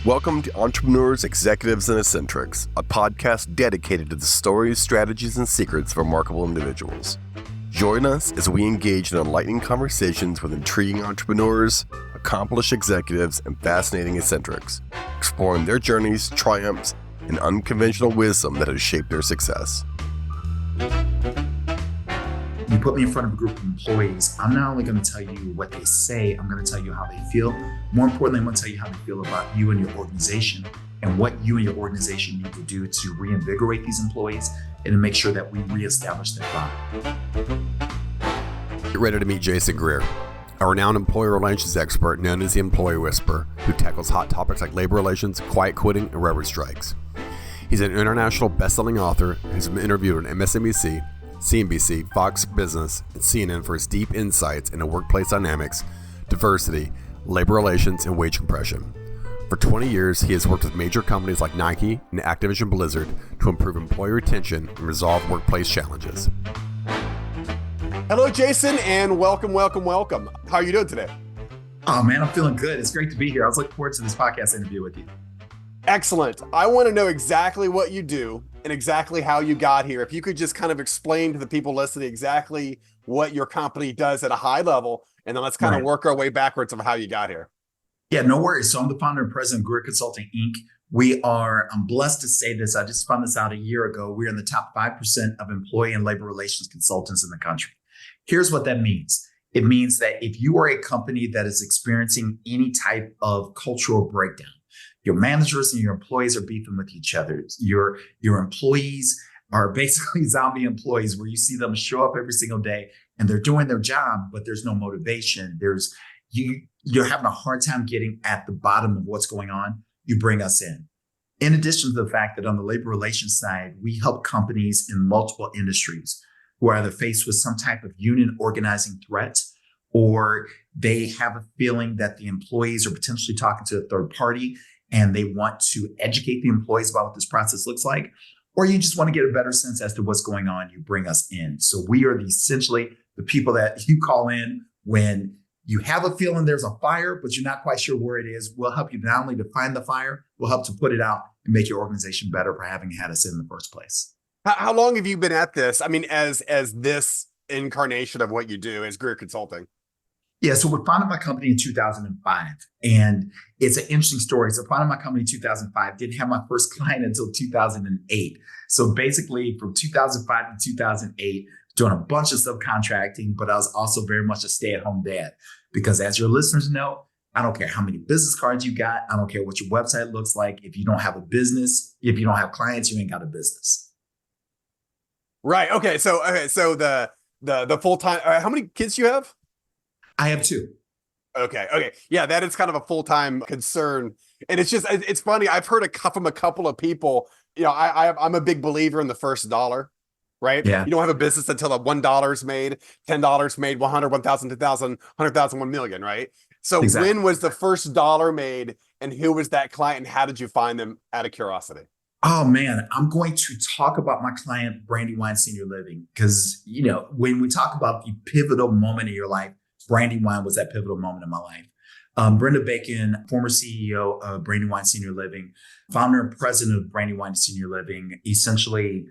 Welcome to Entrepreneurs, Executives, and Eccentrics, a podcast dedicated to the stories, strategies, and secrets of remarkable individuals. Join us as we engage in enlightening conversations with intriguing entrepreneurs, accomplished executives, and fascinating eccentrics, exploring their journeys, triumphs, and unconventional wisdom that has shaped their success. You put me in front of a group of employees, I'm not only going to tell you what they say, I'm going to tell you how they feel. More importantly, I'm going to tell you how they feel about you and your organization and what you and your organization need to do to reinvigorate these employees and to make sure that we reestablish their pride. Get ready to meet Jason Greer, a renowned employee relations expert known as the Employee Whisperer, who tackles hot topics like labor relations, quiet quitting, and railroad strikes. He's an international best-selling author and has been interviewed on MSNBC, CNBC, Fox Business, and CNN for his deep insights into workplace dynamics, diversity, labor relations, and wage compression. For 20 years, he has worked with major companies like Nike and Activision Blizzard to improve employee retention and resolve workplace challenges. Hello, Jason, and welcome. How are you doing today? Oh, man, I'm feeling good. It's great to be here. I was looking forward to this podcast interview with you. Excellent. I want to know exactly what you do and exactly how you got here. If you could just kind of explain to the people listening exactly what your company does at a high level, and then let's kind of work our way backwards of how you got here. Yeah, no worries. So I'm the founder and president of Greer Consulting Inc. I'm blessed to say this, I just found this out a year ago. We're in the top 5% of employee and labor relations consultants in the country. Here's what that means. It means that if you are a company that is experiencing any type of cultural breakdown, your managers and your employees are beefing with each other. Your employees are basically zombie employees where you see them show up every single day and they're doing their job, but there's no motivation. You're having a hard time getting at the bottom of what's going on. You bring us in. In addition to the fact that on the labor relations side, we help companies in multiple industries who are either faced with some type of union organizing threat, or they have a feeling that the employees are potentially talking to a third party and they want to educate the employees about what this process looks like, or you just want to get a better sense as to what's going on, you bring us in. So we are essentially the people that you call in when you have a feeling there's a fire, but you're not quite sure where it is. We'll help you not only to find the fire, we'll help to put it out and make your organization better for having had us in the first place. How long have you been at this? I mean, as this incarnation of what you do as Greer Consulting? Yeah, so we founded my company in 2005, and it's an interesting story. So I founded my company in 2005, didn't have my first client until 2008. So basically from 2005 to 2008, doing a bunch of subcontracting, but I was also very much a stay-at-home dad because as your listeners know, I don't care how many business cards you got. I don't care what your website looks like. If you don't have a business, if you don't have clients, you ain't got a business. Right. Okay. So the full-time, how many kids do you have? I have two. Okay. Yeah, that is kind of a full-time concern. And it's funny. I've heard from a couple of people, I'm a big believer in the first dollar, right? Yeah. You don't have a business until the $1 is made, $10 made, 100, 1,000, 2,000, 100,000, 1 million, right? So Exactly. When was the first dollar made and who was that client and how did you find them out of curiosity? Oh man, I'm going to talk about my client, Brandywine Senior Living, because, when we talk about the pivotal moment in your life, Brandywine was that pivotal moment in my life. Brenda Bacon, former CEO of Brandywine Senior Living, founder and president of Brandywine Senior Living, essentially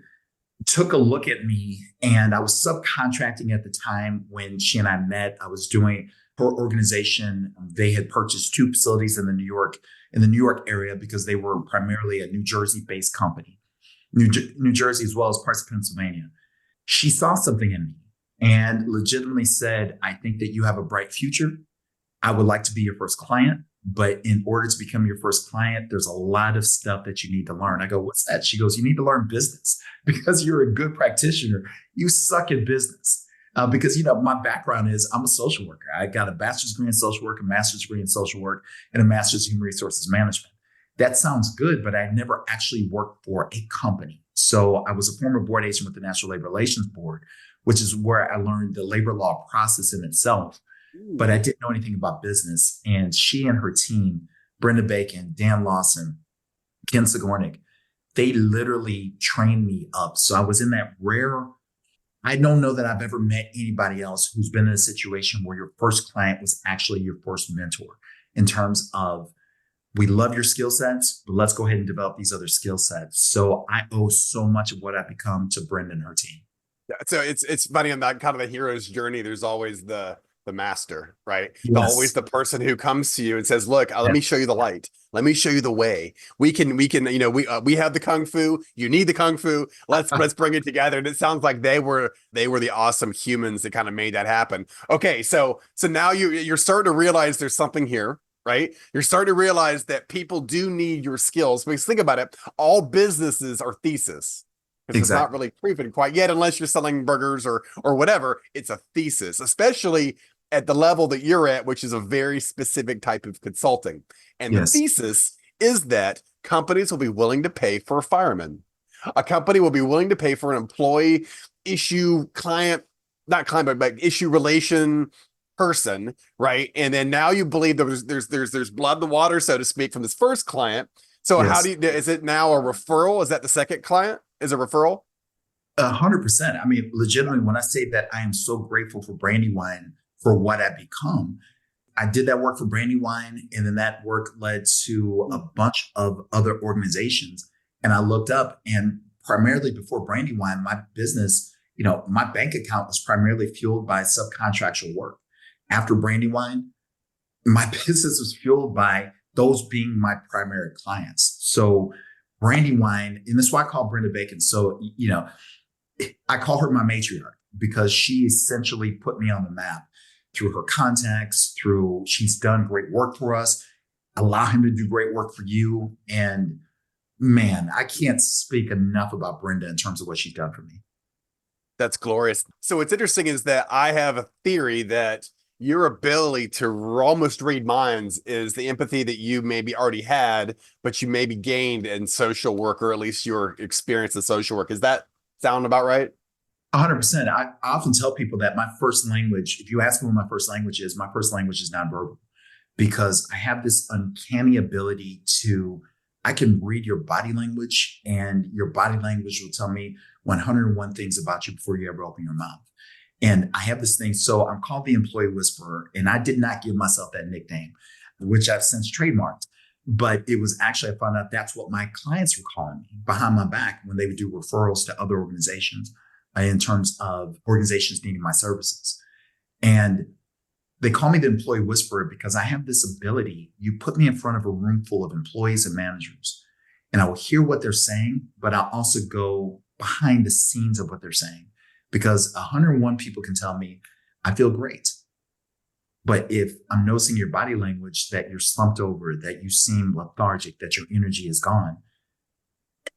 took a look at me, and I was subcontracting at the time when she and I met. I was doing her organization. They had purchased two facilities in the New York area because they were primarily a New Jersey-based company, New Jersey as well as parts of Pennsylvania. She saw something in me and legitimately said, I think that you have a bright future. I would like to be your first client, but in order to become your first client, there's a lot of stuff that you need to learn. I go, what's that? She goes, you need to learn business because you're a good practitioner. You suck at business. Because, my background is I'm a social worker. I got a bachelor's degree in social work, a master's degree in social work, and a master's in human resources management. That sounds good, but I never actually worked for a company. So I was a former board agent with the National Labor Relations Board, which is where I learned the labor law process in itself. But I didn't know anything about business. And she and her team, Brenda Bacon, Dan Lawson, Ken Sigornick, they literally trained me up. So I was in that rare, I don't know that I've ever met anybody else who's been in a situation where your first client was actually your first mentor in terms of We love your skill sets, but let's go ahead and develop these other skill sets. So I owe so much of what I've become to Brenda and her team. Yeah, so it's funny on that kind of the hero's journey. There's always the master, right? Always Yes. the person who comes to you and says, "Look, let Yeah. me show you the light. Let me show you the way. We can, we have the kung fu. You need the kung fu. Let's bring it together." And it sounds like they were the awesome humans that kind of made that happen. Okay, so now you're starting to realize there's something here. Right? You're starting to realize that people do need your skills. Because think about it, all businesses are thesis. Because it's not Exactly. really proven quite yet, unless you're selling burgers or whatever. It's a thesis, especially at the level that you're at, which is a very specific type of consulting. And the Yes. thesis is that companies will be willing to pay for a fireman. A company will be willing to pay for an employee issue client, not client, but issue relation person, right? And then now you believe there's blood in the water, so to speak, from this first client. So how Yes. do you, is it now a referral? Is that the second client? Is a referral? 100%. I mean, legitimately, when I say that I am so grateful for Brandywine for what I've become, I did that work for Brandywine, and then that work led to a bunch of other organizations. And I looked up, and primarily before Brandywine, my business, my bank account was primarily fueled by subcontractual work. After Brandywine, my business was fueled by those being my primary clients. So Brandywine, and that's why I call Brenda Bacon. So, I call her my matriarch because she essentially put me on the map through her contacts, she's done great work for us, allow him to do great work for you. And man, I can't speak enough about Brenda in terms of what she's done for me. That's glorious. So what's interesting is that I have a theory that your ability to almost read minds is the empathy that you maybe already had, but you maybe gained in social work, or at least your experience in social work. Is that sound about right? 100%. I often tell people that my first language, if you ask me what my first language is nonverbal, because I have this uncanny ability I can read your body language, and your body language will tell me 101 things about you before you ever open your mouth. And I have this thing. So I'm called the employee whisperer, and I did not give myself that nickname, which I've since trademarked. But it was actually, I found out that's what my clients were calling me behind my back when they would do referrals to other organizations in terms of organizations needing my services. And they call me the employee whisperer because I have this ability. You put me in front of a room full of employees and managers, and I will hear what they're saying, but I'll also go behind the scenes of what they're saying. Because 101 people can tell me, I feel great. But if I'm noticing your body language, that you're slumped over, that you seem lethargic, that your energy is gone,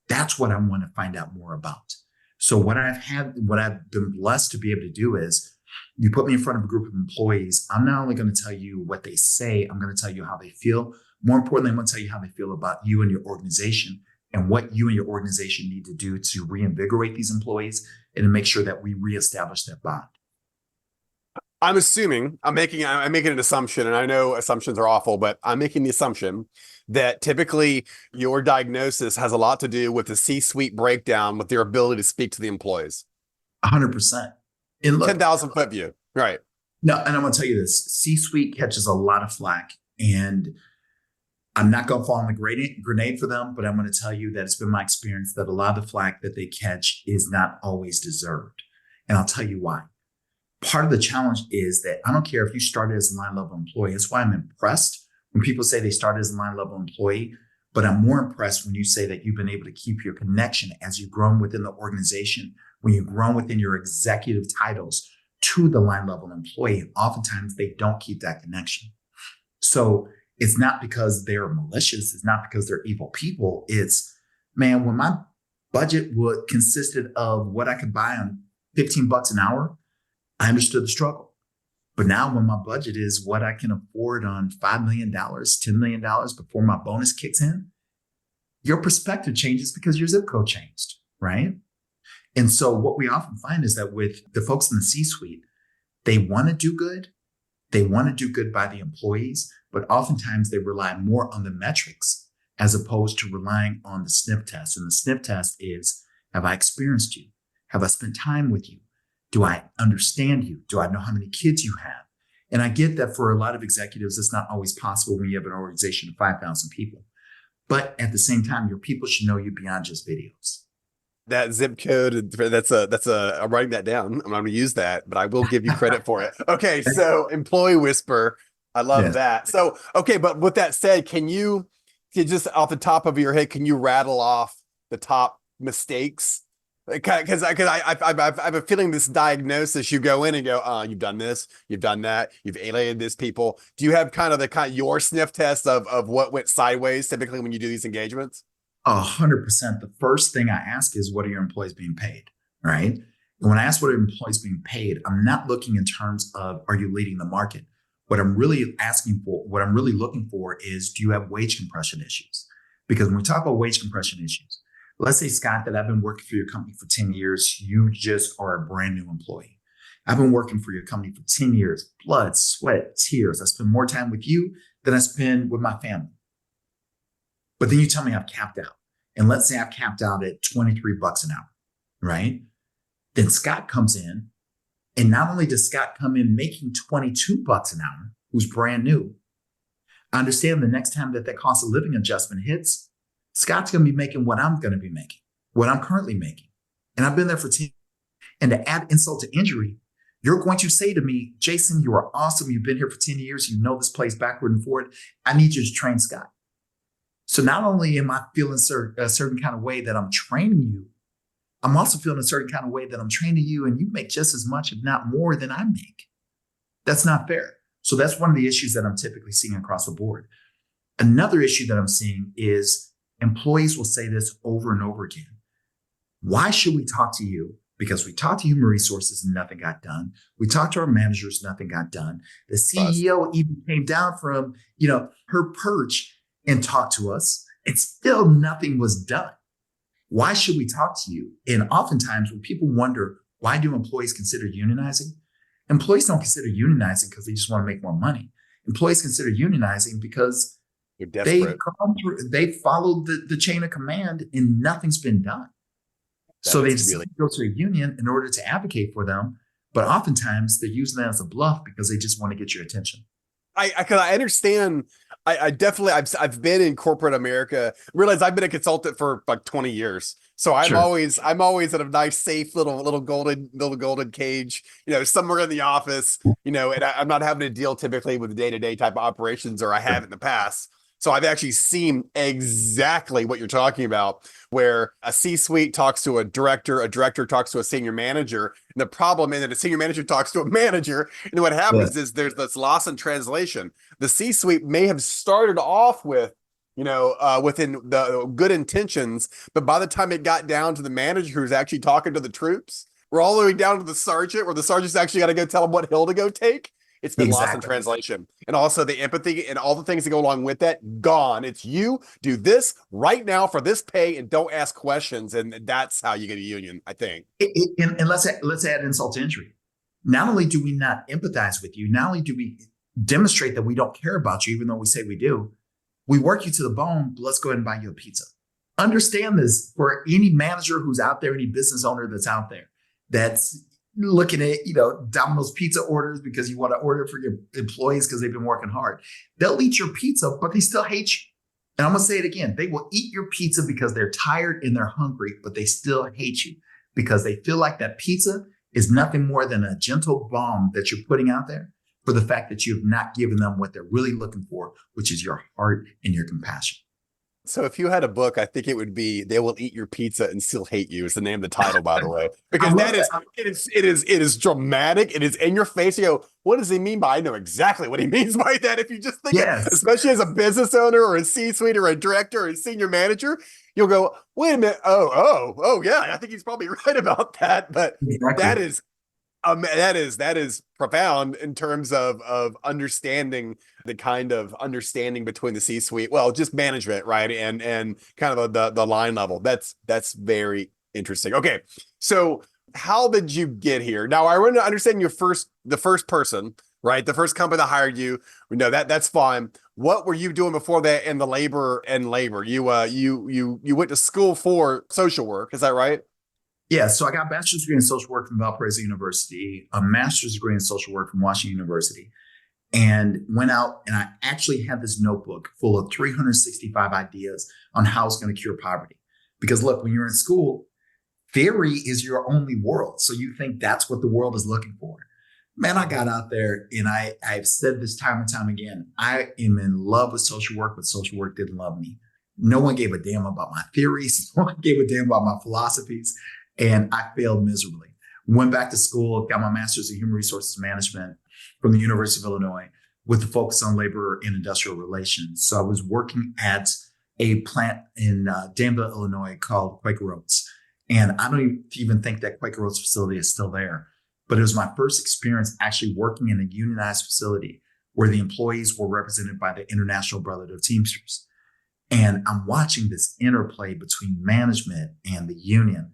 that's what I want to find out more about. So what I've been blessed to be able to do is, you put me in front of a group of employees, I'm not only going to tell you what they say, I'm going to tell you how they feel. More importantly, I'm going to tell you how they feel about you and your organization, and what you and your organization need to do to reinvigorate these employees and to make sure that we reestablish that bond. I'm making an assumption, and I know assumptions are awful, but I'm making the assumption that typically your diagnosis has a lot to do with the C-suite breakdown with their ability to speak to the employees. 100%. And look, 10,000 foot view. Right. No, and I'm going to tell you this, C-suite catches a lot of flack, and I'm not going to fall on the grenade for them, but I'm going to tell you that it's been my experience that a lot of the flack that they catch is not always deserved. And I'll tell you why. Part of the challenge is that I don't care if you started as a line level employee. That's why I'm impressed when people say they started as a line level employee, but I'm more impressed when you say that you've been able to keep your connection as you've grown within the organization, when you've grown within your executive titles to the line level employee. Oftentimes they don't keep that connection. So it's not because they're malicious. It's not because they're evil people. It's, man, when my budget consisted of what I could buy on $15 an hour, I understood the struggle. But now when my budget is what I can afford on $5 million, $10 million before my bonus kicks in, your perspective changes because your zip code changed, right? And so what we often find is that with the folks in the C-suite, they want to do good. They want to do good by the employees, but oftentimes they rely more on the metrics as opposed to relying on the sniff test. And the sniff test is, have I experienced you? Have I spent time with you? Do I understand you? Do I know how many kids you have? And I get that for a lot of executives, it's not always possible when you have an organization of 5,000 people. But at the same time, your people should know you beyond just videos. That zip code, I'm writing that down. I'm going to use that, but I will give you credit for it. Okay. So employee whisper. I love Yes. that. So, okay. But with that said, can you just off the top of your head, can you rattle off the top mistakes? Because I have a feeling this diagnosis, you go in and go, you've done this, you've done that, you've alienated this people. Do you have kind of your sniff test of what went sideways typically when you do these engagements? 100%. The first thing I ask is, what are your employees being paid? Right. And when I ask what are employees being paid, I'm not looking in terms of, are you leading the market? What I'm really asking for, what I'm really looking for is, do you have wage compression issues? Because when we talk about wage compression issues, let's say, Scott, that I've been working for your company for 10 years. You just are a brand new employee. I've been working for your company for 10 years, blood, sweat, tears. I spend more time with you than I spend with my family. But then you tell me I've capped out. And let's say I've capped out at $23 an hour, right? Then Scott comes in, and not only does Scott come in making $22 an hour, who's brand new, I understand the next time that cost of living adjustment hits, Scott's going to be making what I'm going to be making, what I'm currently making. And I've been there for 10 years. And to add insult to injury, you're going to say to me, Jason, you are awesome. You've been here for 10 years. You know this place backward and forward. I need you to train Scott. So not only am I feeling a certain kind of way that I'm training you, I'm also feeling a certain kind of way that I'm training you, and you make just as much, if not more, than I make. That's not fair. So that's one of the issues that I'm typically seeing across the board. Another issue that I'm seeing is employees will say this over and over again. Why should we talk to you? Because we talked to human resources and nothing got done. We talked to our managers, nothing got done. The CEO even came down from, her perch and talked to us, and still nothing was done. Why should we talk to you? And oftentimes when people wonder, why do employees consider unionizing? Employees don't consider unionizing because they just want to make more money. Employees consider unionizing because they've followed the chain of command and nothing's been done. So they just go to a union in order to advocate for them. But oftentimes they're using that as a bluff because they just want to get your attention. I understand. I definitely, I've been in corporate America. Realize I've been a consultant for like 20 years. So I'm always in a nice, safe little golden cage, somewhere in the office, and I'm not having to deal typically with the day-to-day type of operations, or I have in the past. So I've actually seen exactly what you're talking about, where a C-suite talks to a director talks to a senior manager. And the problem is that a senior manager talks to a manager. And what happens is there's this loss in translation. The C-suite may have started off with, within the good intentions, but by the time it got down to the manager who's actually talking to the troops, we're all the way down to the sergeant, where the sergeant's actually got to go tell them what hill to go take. It's been lost in translation. And also the empathy and all the things that go along with that, gone. It's you do this right now for this pay and don't ask questions. And that's how you get a union, I think. And let's add insult to injury. Not only do we not empathize with you, not only do we demonstrate that we don't care about you, even though we say we do, we work you to the bone, but let's go ahead and buy you a pizza. Understand this for any manager who's out there, any business owner that's out there, that's looking at, Domino's pizza orders because you want to order for your employees because they've been working hard. They'll eat your pizza, but they still hate you. And I'm going to say it again. They will eat your pizza because they're tired and they're hungry, but they still hate you because they feel like that pizza is nothing more than a gentle bomb that you're putting out there for the fact that you have not given them what they're really looking for, which is your heart and your compassion. So if you had a book, I think it would be "They Will Eat Your Pizza and Still Hate You" is the name of the title, by the way, because it is dramatic. It is in your face. You go, what does he mean by? I know exactly what he means by that. If you just think, especially as a business owner or a C-suite or a director or a senior manager, you'll go, wait a minute. Oh, yeah. I think he's probably right about that. But that is profound in terms of understanding the kind of understanding between the C-suite, well, just management, right, and kind of the line level. That's very interesting. Okay, so how did you get here? Now, I want to understand the first person, right? The first company that hired you. We know that's fine. What were you doing before that in the labor? You went to school for social work, is that right? Yeah, so I got a bachelor's degree in social work from Valparaiso University, a master's degree in social work from Washington University. and went out, and I actually had this notebook full of 365 ideas on how it's going to cure poverty. Because look, when you're in school, theory is your only world. So you think that's what the world is looking for. Man, I got out there, and I've said this time and time again, I am in love with social work, but social work didn't love me. No one gave a damn about my theories. No one gave a damn about my philosophies. And I failed miserably. Went back to school, got my master's in human resources management from the University of Illinois with the focus on labor and industrial relations. So I was working at a plant in Danville, Illinois called Quaker Oats. And I don't even think that Quaker Oats facility is still there. But it was my first experience actually working in a unionized facility where the employees were represented by the International Brotherhood of Teamsters. And I'm watching this interplay between management and the union.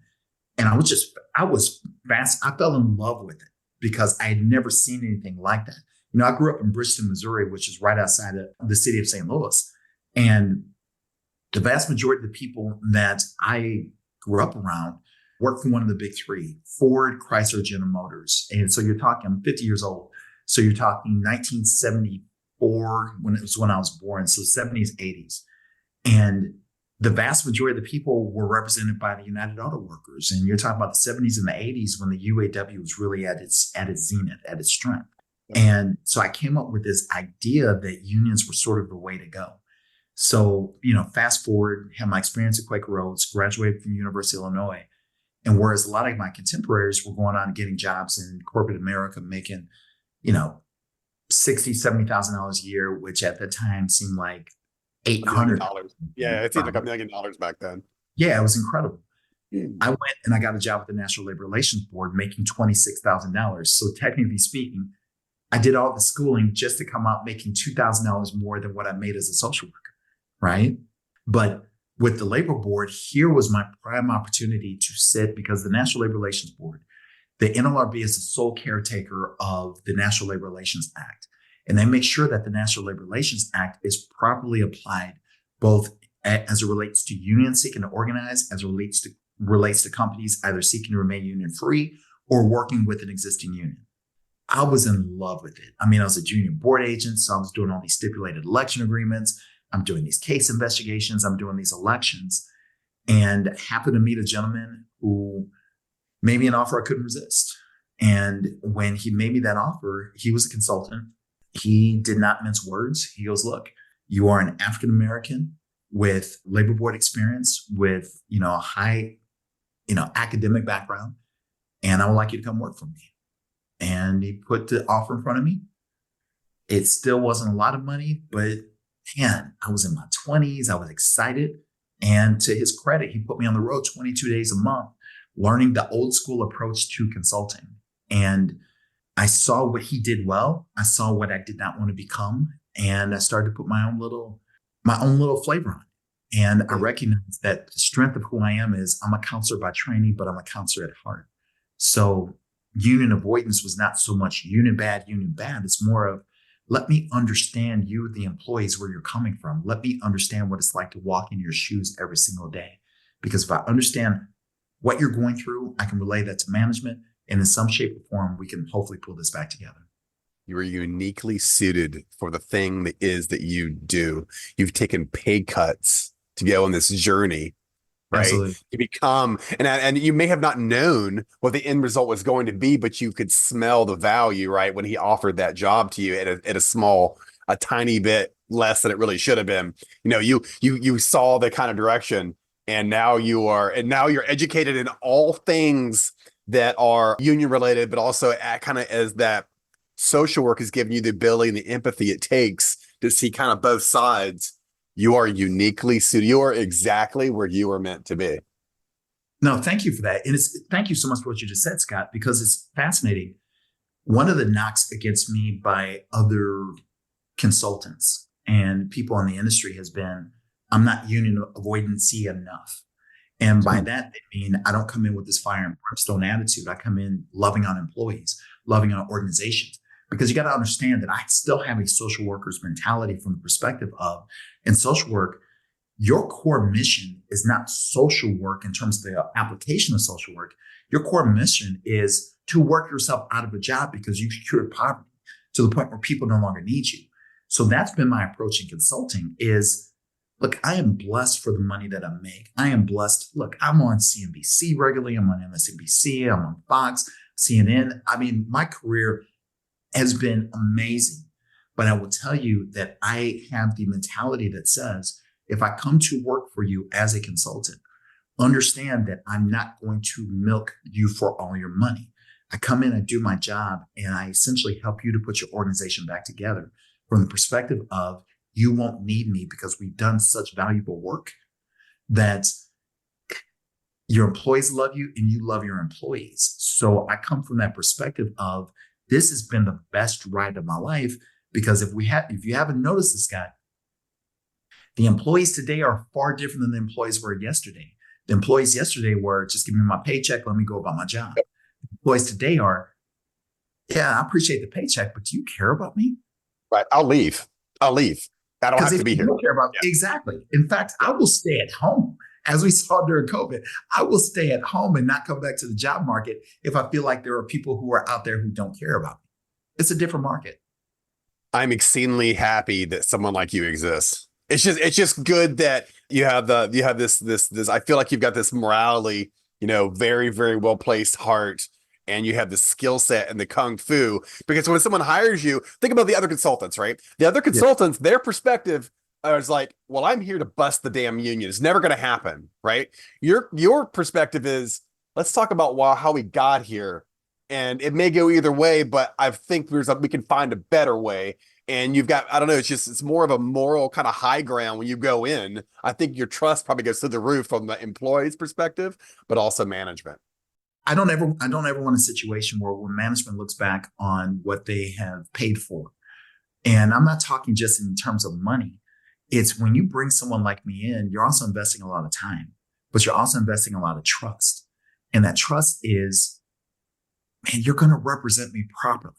And I was fast. I fell in love with it because I had never seen anything like that. You know, I grew up in Bridgeton, Missouri, which is right outside of the city of St. Louis. And the vast majority of the people that I grew up around worked for one of the big three, Ford, Chrysler, General Motors. And so you're talking, I'm 50 years old. So you're talking 1974 when I was born. So 70s, 80s. And the vast majority of the people were represented by the United Auto Workers. And you're talking about the 70s and the 80s when the UAW was really at its zenith, at its strength. And so I came up with this idea that unions were sort of the way to go. So, you know, fast forward, had my experience at Quaker Oats, graduated from the University of Illinois. And whereas a lot of my contemporaries were going on and getting jobs in corporate America, making, you know, $60,000, $70,000 a year, which at the time seemed like $800. Yeah, it seemed like $1 million back then. Yeah, it was incredible. I went and I got a job with the National Labor Relations Board making $26,000. So technically speaking, I did all the schooling just to come out making $2,000 more than what I made as a social worker, right? But with the Labor Board, here was my prime opportunity to sit because the National Labor Relations Board, the NLRB is the sole caretaker of the National Labor Relations Act. And they make sure that the National Labor Relations Act is properly applied, both as it relates to unions seeking to organize, as it relates to companies either seeking to remain union free or working with an existing union. I was in love with it. I mean, I was a junior board agent, so I was doing all these stipulated election agreements. I'm doing these case investigations. I'm doing these elections, and happened to meet a gentleman who made me an offer I couldn't resist. And when he made me that offer, he was a consultant. He did not mince words. He goes, look, you are an African-American with labor board experience, with, you know, a high, you know, academic background, and I would like you to come work for me. And he put the offer in front of me. It still wasn't a lot of money, but man, I was in my 20s. I was excited. And to his credit, he put me on the road 22 days a month, learning the old school approach to consulting. And I saw what he did well. I saw what I did not want to become. And I started to put my own little flavor on it. And I recognized that the strength of who I am is I'm a counselor by training, but I'm a counselor at heart. So union avoidance was not so much union bad. It's more of, let me understand you, the employees, where you're coming from. Let me understand what it's like to walk in your shoes every single day. Because if I understand what you're going through, I can relay that to management. And in some shape or form, we can hopefully pull this back together. You are uniquely suited for the thing that you do. You've taken pay cuts to go on this journey, right? Absolutely. To become, and you may have not known what the end result was going to be, but you could smell the value, right? When he offered that job to you at a tiny bit less than it really should have been. You know, you saw the kind of direction, and now you're educated in all things that are union related, but also kind of as that social work has given you the ability and the empathy it takes to see kind of both sides. You are uniquely suited. You are exactly where you are meant to be. No, thank you for that. And thank you so much for what you just said, Scott, because it's fascinating. One of the knocks against me by other consultants and people in the industry has been, I'm not union avoidancy enough. And by that, they mean I don't come in with this fire and brimstone attitude. I come in loving on employees, loving on organizations, because you got to understand that I still have a social worker's mentality from the perspective of, in social work, your core mission is not social work in terms of the application of social work. Your core mission is to work yourself out of a job because you cured poverty, to the point where people no longer need you. So that's been my approach in consulting is, look, I am blessed for the money that I make. I am blessed. Look, I'm on CNBC regularly. I'm on MSNBC. I'm on Fox, CNN. I mean, my career has been amazing. But I will tell you that I have the mentality that says, if I come to work for you as a consultant, understand that I'm not going to milk you for all your money. I come in, I do my job, and I essentially help you to put your organization back together from the perspective of you won't need me because we've done such valuable work that your employees love you and you love your employees. So I come from that perspective of this has been the best ride of my life, because if you haven't noticed this, guy, the employees today are far different than the employees were yesterday. The employees yesterday were just give me my paycheck, let me go about my job. The employees today are, yeah, I appreciate the paycheck, but do you care about me? Right. I'll leave. I don't have to be here. Don't care about Exactly. In fact, I will stay at home. As we saw during COVID, I will stay at home and not come back to the job market if I feel like there are people who are out there who don't care about me. It's a different market. I'm exceedingly happy that someone like you exists. It's just good that you have this. I feel like you've got this morality, very, very well placed heart, and you have the skill set and the kung fu. Because when someone hires you, think about the other consultants, right? The other consultants, their perspective is like, well, I'm here to bust the damn union. It's never going to happen, right? Your perspective is, let's talk about how we got here, and it may go either way, but I think we can find a better way. And you've got, I don't know, it's more of a moral kind of high ground when you go in. I think your trust probably goes through the roof from the employee's perspective, but also management. I don't ever want a situation where when management looks back on what they have paid for. And I'm not talking just in terms of money. It's when you bring someone like me in, you're also investing a lot of time, but you're also investing a lot of trust. And that trust is, man, you're going to represent me properly.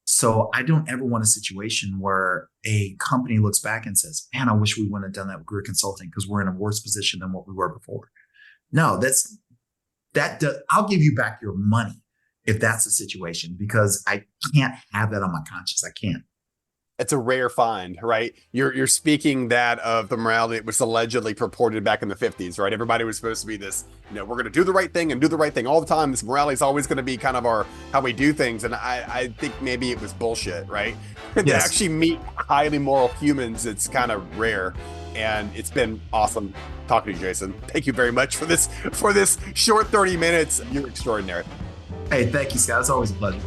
So I don't ever want a situation where a company looks back and says, man, I wish we wouldn't have done that with Greer Consulting because we're in a worse position than what we were before. No, I'll give you back your money if that's the situation, because I can't have that on my conscience. I can't. It's a rare find, right? You're speaking that of the morality that was allegedly purported back in the 50s, right? Everybody was supposed to be this, we're going to do the right thing and do the right thing all the time. This morality is always going to be kind of how we do things. And I think maybe it was bullshit, right? Yes. To actually meet highly moral humans, it's kind of rare. And it's been awesome talking to you, Jason. Thank you very much for this short 30 minutes. You're extraordinary. Hey, thank you, Scott. It's always a pleasure.